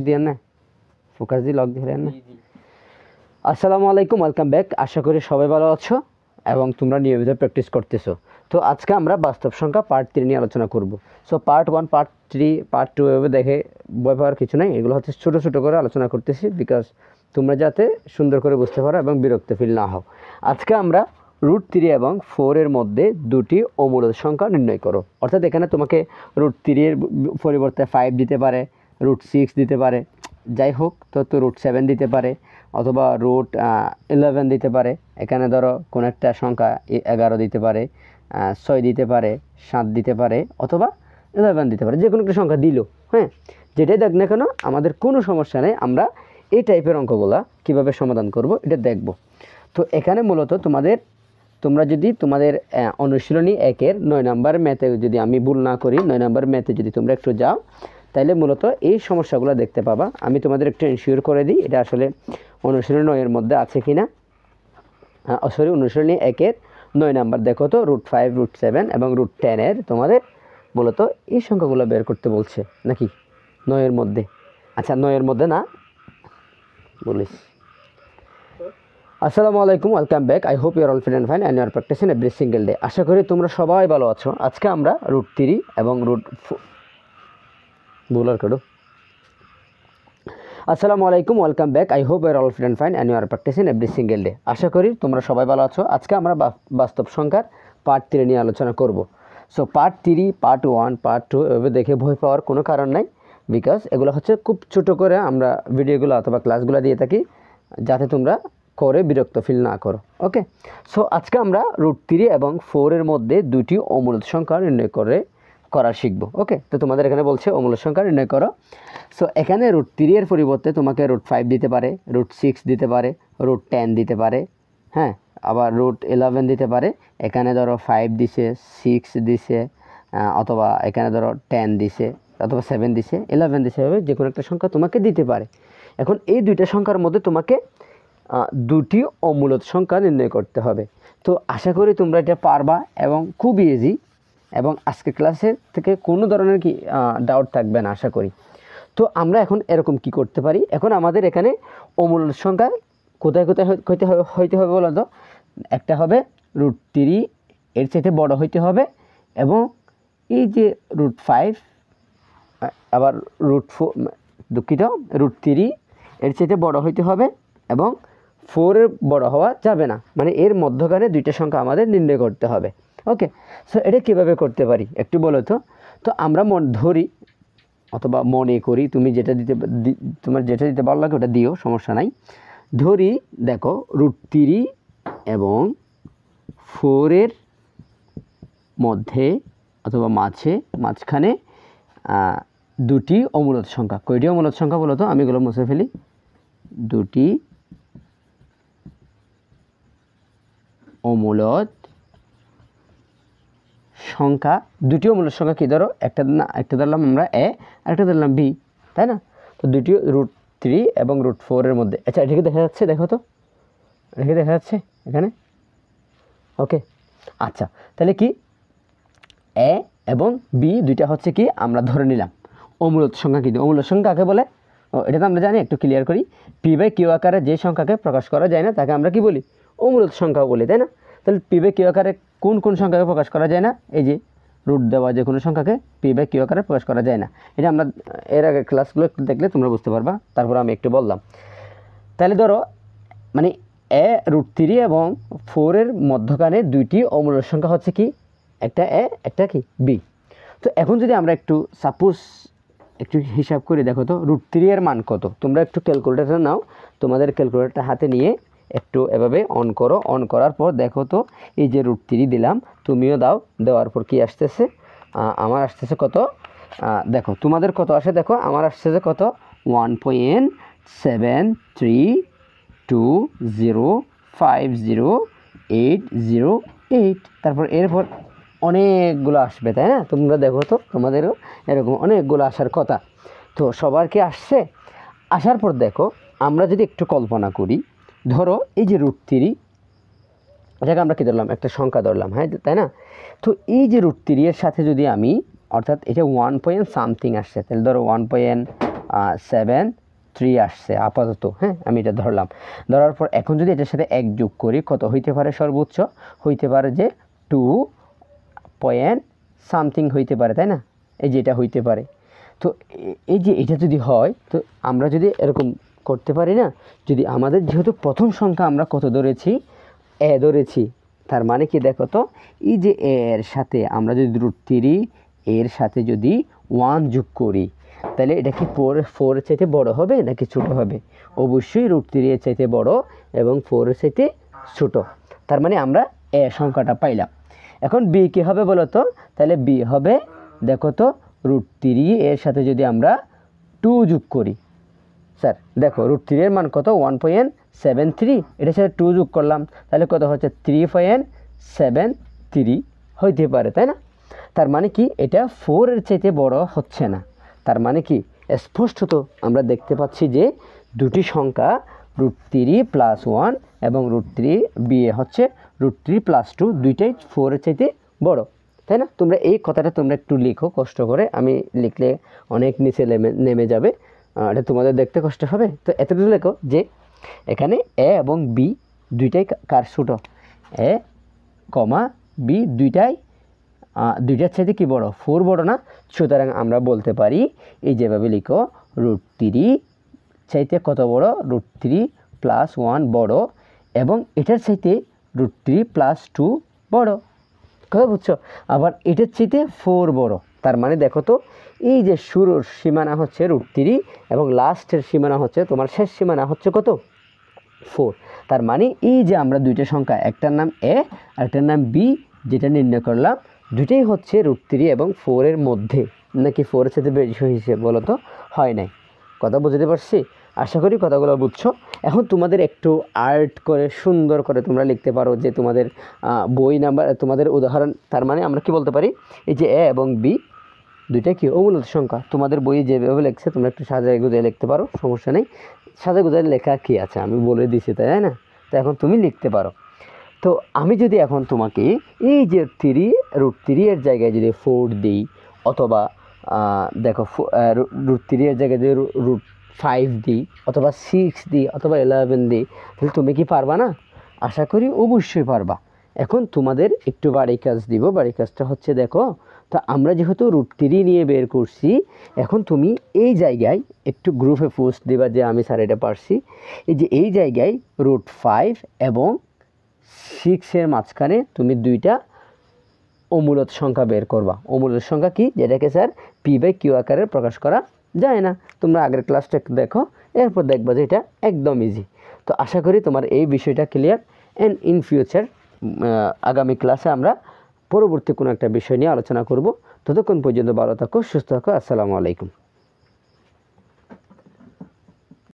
দিয়ে না ফোকাস দিয়ে লক দিয়ে না। আসসালামু আলাইকুম, ওয়েলকাম ব্যাক। আশা করি সবাই ভালো আছো এবং তোমরা নিয়মিত প্র্যাকটিস করতেছো। তো আজকে আমরা বাস্তব সংখ্যা পার্ট 3 নিয়ে আলোচনা করব। সো পার্ট 1, পার্ট 3, পার্ট 2 এভাবে দেখে ভয় পাওয়ার কিছু নাই। এগুলো হচ্ছে ছোটো ছোটো করে আলোচনা করতেছি বিকজ তোমরা যাতে সুন্দর করে বুঝতে পারো এবং বিরক্ত ফিল না হও। আজকে আমরা √3 এবং 4 এর মধ্যে দুটি অমূলদ সংখ্যা নির্ণয় করো। অর্থাৎ এখানে তোমাকে √3 এর পরিবর্তে 5 দিতে পারে, √6 দিতে পারে, যাই হোক তো √7 দিতে পারে অথবা √11 দিতে পারে। এখানে ধরো কোনো একটা সংখ্যা 11 দিতে পারে, 6 দিতে পারে, 7 দিতে পারে অথবা 11 দিতে পারে। যে কোনো একটা সংখ্যা দিল, হ্যাঁ, যেটাই দেখ না কেন আমাদের কোনো সমস্যা নেই। আমরা এই টাইপের অঙ্কগুলো কীভাবে সমাধান করব এটা দেখব। তো এখানে মূলত তোমরা যদি তোমাদের অনুশীলনী 1-এর 9 নম্বর ম্যাথে যদি আমি ভুল না করি, 9 নম্বর ম্যাথে যদি তোমরা একটু যাও তাইলে মূলত এই সমস্যাগুলো দেখতে পাবা। আমি তোমাদের একটু এনশিওর করে দিই এটা আসলে অনুশীলনী 9-এর মধ্যে আছে কি না। অনুশীলনী 1-এর 9 নম্বর দেখো তো √5, √7 এবং √10 তোমাদের মূলত এই সংখ্যাগুলো বের করতে বলছে নাকি 9-এর মধ্যে। আচ্ছা 9-এর মধ্যে না বলিস। আসসালামু আলাইকুম, welcome back. I hope you are all fit and fine and you are practicing every single day. আশা করি তোমরা সবাই ভালো আছো। আজকে আমরা √3 এবং আসসালামু আলাইকুম, welcome back. I hope you are all fit and fine and you are practicing every single day. আশা করি তোমরা সবাই ভালো আছো। আজকে আমরা বাস্তব সংখ্যার পার্ট 3 নিয়ে আলোচনা করব। সো পার্ট 3, পার্ট 1, পার্ট 2 এভাবে দেখে ভয় পাওয়ার কোনো কারণ নাই বিকজ এগুলো হচ্ছে খুব ছোটো করে আমরা ভিডিওগুলো অথবা ক্লাসগুলো দিয়ে থাকি যাতে তোমরা করে বিরক্ত ফিল না করো। ওকে, সো আজকে আমরা √3 এবং 4 এর মধ্যে দুটি অমূলদ সংখ্যা নির্ণয় করা শিখবো। ওকে, তো তোমাদের এখানে বলছে অমূলদ সংখ্যা নির্ণয় করো। সো এখানে √3 এর পরিবর্তে তোমাকে √5 দিতে পারে, √6 দিতে পারে, √10 দিতে পারে, হ্যাঁ, আবার √11 দিতে পারে। এখানে ধরো 5 দিছে, 6 দিছে অথবা এখানে ধরো 10 দিছে অথবা 7 দিছে, 11 দিছে, হবে যে কোনো একটা সংখ্যা তোমাকে দিতে পারে। এখন এই দুইটা সংখ্যার মধ্যে তোমাকে দুটি অমূলদ সংখ্যা নির্ণয় করতে হবে। তো আশা করি তোমরা এটা পারবা এবং খুব ইজি এবং আজকের ক্লাসের থেকে কোনো ধরনের ডাউট থাকবে না আশা করি। তো আমরা এখন এরকম কি করতে পারি, এখন আমাদের এখানে অমূলদ সংখ্যা কোথায় কোথায় হইতে হবে বলো তো। একটা হবে √3 এর চাইতে বড় হইতে হবে এবং এই যে √5 আবার √4 দুঃখিত √3 এর চাইতে বড় হইতে হবে এবং 4 এর বড় হওয়া যাবে না, মানে এর মধ্যখানে দুইটা সংখ্যা আমাদের নির্ণয় করতে হবে। ওকে, সো এটা কীভাবে করতে পারি একটু বলো তো। তো আমরা ধরি অথবা মনে করি তোমার যেটা দিতে ভালো লাগে ওটা দিও, সমস্যা নাই। ধরি দেখো √3 এবং 4 এর মধ্যে অথবা মাঝখানে দুটি অমূলদ সংখ্যা। কয়টি অমূলদ সংখ্যা বলো তো, আমি এগুলো মুছে ফেলি। দুটি অমূলদ সংখ্যা, দুটি অমূলদ সংখ্যা কি ধরো, একটা ধরলাম আমরা A আর একটা ধরলাম B, তাই না? তো দুটি √3 এবং √4 এর মধ্যে। আচ্ছা এটাকে দেখা যাচ্ছে, দেখো তো এটাকে দেখা যাচ্ছে এখানে। ওকে, আচ্ছা তাহলে কি A এবং B দুইটা হচ্ছে কি আমরা ধরে নিলাম অমূলদ সংখ্যা। কিন্তু অমূলদ সংখ্যা কাকে বলে, এটা তো আমরা জানি, একটু ক্লিয়ার করি। P/Q আকারে যে সংখ্যাকে প্রকাশ করা যায় না তাকে আমরা কি বলি, অমূলদ সংখ্যা বলি, তাই না? তাহলে P/Q আকারে কোন কোন সংখ্যাকে প্রকাশ করা যায় না, এই যে রুট দেওয়া যে কোনো সংখ্যাকে P/Q আকারে প্রকাশ করা যায় না। এটা আমরা এর আগে ক্লাসগুলো একটু দেখলে তোমরা বুঝতে পারবা, তারপর আমি একটু বললাম। তাহলে ধরো মানে √3 এবং 4 এর মধ্যখানে দুইটি অমূলদ সংখ্যা হচ্ছে কি, একটা A একটা কি B। তো এখন যদি আমরা একটু সাপোজ একটু হিসাব করে দেখো তো √3 এর মান কত। তোমরা একটু ক্যালকুলেটর নাও, তোমাদের ক্যালকুলেটরটা হাতে নিয়ে একটু এভাবে অন করো। অন করার পর দেখো তো এই যে √3 দিলাম, তুমিও দাও, দেওয়ার পর কি আসতেছে, আমার আসতেছে কত, দেখো তোমাদের কত আসে, দেখো আমার আসতেছে কত 1.7320508808। তারপর এরপর অনেকগুলো আসবে, তাই না? তোমরা দেখো তো তোমাদেরও এরকম অনেকগুলো আসার কথা। তো সবার কি আসছে? আসার পর দেখো আমরা যদি একটু কল্পনা করি, ধরো এই যে √3, এটাকে আমরা কি ধরলাম, একটা সংখ্যা ধরলাম, হ্যাঁ তাই না? তো এই যে √3 এর সাথে যদি আমি, অর্থাৎ এটা 1 পয়েন্ট সামথিং আসছে, তাহলে ধরো 1 73 আসছে আপাতত, হ্যাঁ আমি এটা ধরলাম। ধরার পর এখন যদি এটার সাথে 1 যোগ করি কত হইতে পারে? সর্বোচ্চ হইতে পারে যে 2 পয়েন্ট সামথিং হইতে পারে, তাই না? এই যে এটা হইতে পারে। তো এই যে এটা যদি হয়, তো আমরা যদি এরকম করতে পারি না, যদি আমাদের যেহেতু প্রথম সংখ্যা আমরা কত ধরেছি? এ ধরেছি, তার মানে কি দেখো তো, এই যে এর সাথে আমরা যদি √3 এর সাথে যদি 1 যোগ করি, তাহলে এটা কি 4 এর চাইতে বড় হবে নাকি ছোট হবে? অবশ্যই √3 এর চাইতে বড় এবং 4 এর চাইতে ছোট। তার মানে আমরা এ সংখ্যাটা পাইলাম। এখন বি কী হবে বলো তো? তাহলে বি হবে, দেখো তো, √3 এর সাথে যদি আমরা 2 যোগ করি, স্যার দেখো √3 এর মান কত? 1.73, এটার সাথে 2 যোগ করলাম, তাহলে কত হচ্ছে? 3.73 হইতে পারে, তাই না? তার মানে কি এটা 4 এর চাইতে বড় হচ্ছে না। তার মানে কি স্পষ্টত আমরা দেখতে পাচ্ছি যে দুটি সংখ্যা √3 + 1 এবং √3 বি হচ্ছে √3 + 2 দুইটাই 4 এর চাইতে বড়, তাই না? তোমরা এই কথাটা তোমরা একটু লিখো কষ্ট করে, আমি লিখলে অনেক নিচে নেমে যাবে, এটা তোমাদের দেখতে কষ্ট হবে। তো এতটুকু লেখো যে এখানে এ এবং বি দুইটাই কার ছোট? এ কমা বি দুইটার চাইতে কি বড়? 4 বড় না? সুতরাং আমরা বলতে পারি এই যেভাবে লিখো, √3 চাইতে কত বড়? √3 + 1 বড় এবং এটার চাইতে √3 + 2 বড়। কথা বুঝছো? আবার এটার চাইতে 4 বড়। তার মানে দেখো তো, এই যে শুরুর সীমানা হচ্ছে √3 এবং লাস্টের সীমানা হচ্ছে, তোমার শেষ সীমানা হচ্ছে কত? 4। তার মানে এই যে আমরা দুইটা সংখ্যা, একটার নাম এ আর একটার নাম বি, যেটা নির্ণয় করলাম, দুইটাই হচ্ছে √3 এবং 4 এর মধ্যে, নাকি 4 এর সাথে বেশি হয়েছে বলো তো? হয় নাই। কথা বুঝতে পারছি? আশা করি কথাগুলো বুঝছো। এখন তোমাদের একটু আর্ট করে সুন্দর করে তোমরা লিখতে পারো যে তোমাদের বই নাম্বার, তোমাদের উদাহরণ। তার মানে আমরা কি বলতে পারি, এই যে এ এবং বি দুইটা কি অমূলত সংখ্যা, তোমাদের বইয়ে যেভাবে লিখছে তোমরা একটু সাজায় গুজায় লিখতে পারো, সমস্যা নেই। সাজায় গুজায় লেখা কি আছে, আমি বলে দিছি, তাই না? তো এখন তুমি লিখতে পারো। তো আমি যদি এখন তোমাকে এই যে √3 এর জায়গায় যদি 4 দিই, অথবা দেখো √3 এর জায়গায় যদি √5 দিই, অথবা 6 দিই, অথবা 11 দিই, তাহলে তুমি কি পারবা না? আশা করি অবশ্যই পারবা। এখন তোমাদের একটু বাড়ি কাজ দিব। বাড়ি কাজটা হচ্ছে, দেখো তো আমরা যেহেতু √3 নিয়ে বের করছি, এখন তুমি এই জায়গায় একটু গ্রুপে পোস্ট দিবা যে আমি স্যার এটা পারছি। এই যে এই জায়গায় √5 এবং 6 এর মাঝখানে তুমি দুইটা অমূলত সংখ্যা বের করবা। অমূলত সংখ্যা কি? যেটাকে স্যার p/q আকারে প্রকাশ করা যায় না। তোমরা আগের ক্লাসটা দেখো, এরপর দেখবা যে এটা একদম ইজি। তো আশা করি তোমার এই বিষয়টা ক্লিয়ার। অ্যান্ড ইন ফিউচার আগামী ক্লাসে আমরা পরবর্তী কোনো একটা বিষয় নিয়ে আলোচনা করব। ততক্ষণ পর্যন্ত ভালো থাকো, সুস্থ থাকো। আসসালামু আলাইকুম।